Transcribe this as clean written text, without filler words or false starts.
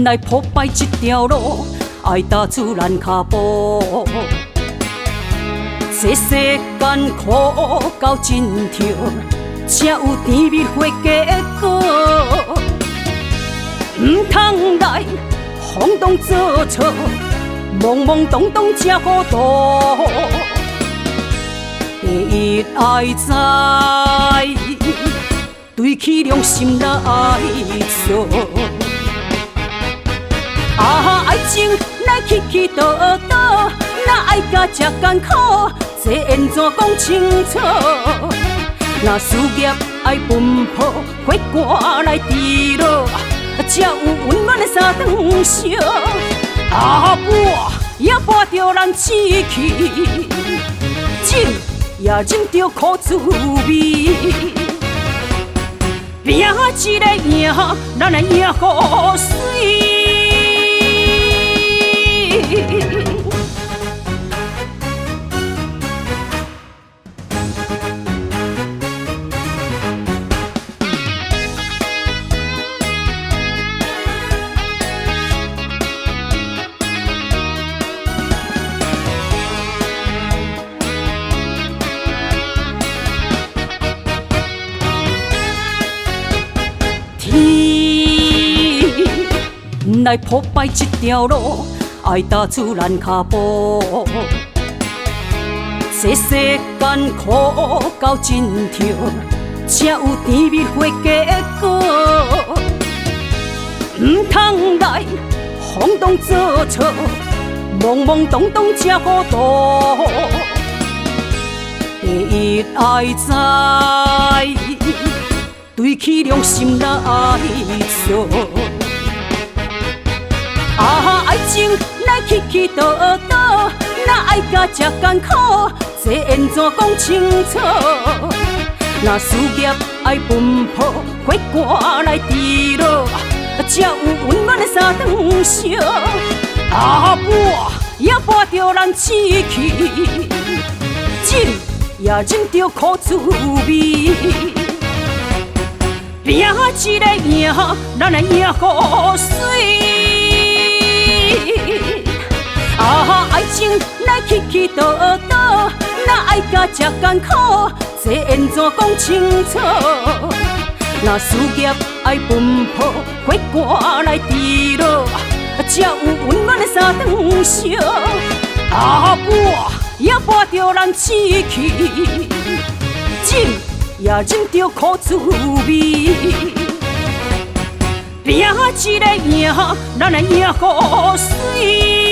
来铺排这条路，爱踏出咱脚步。这世间苦到尽头，才有甜蜜花结果。唔通来放荡做错，懵懵懂懂这糊涂。第一爱知，对起良心来做。爱情来歧歧倒倒，那爱甲这甘苦，这缘怎讲清楚？那事业爱奔波，血汗来滴落，才有温暖的三顿烧。搏呀搏著咱志气，忍呀忍著苦滋味。拼一个赢，咱来赢乎水。来铺排这条路，爱踏出咱脚步。这世间苦到尽头，才有甜蜜花结果。唔通来放荡做错，懵懵懂懂这糊涂。第一爱知，对起良心来做。爱情来歧歧倒倒，那爱甲这甘苦，这缘怎讲清楚？那事业爱奔波，血汗来滴落，才有温暖的三顿烧。搏呀搏著咱志气，忍呀忍著苦滋味。拼一个赢，咱来赢乎水。爱情来歧歧倒倒，那爱甲这甘苦，这缘怎讲清楚？那事业爱奔波，血汗来滴落，才有温暖的三顿烧。搏呀搏著咱志气，忍呀忍著苦滋味。拼一个赢，咱来赢乎水。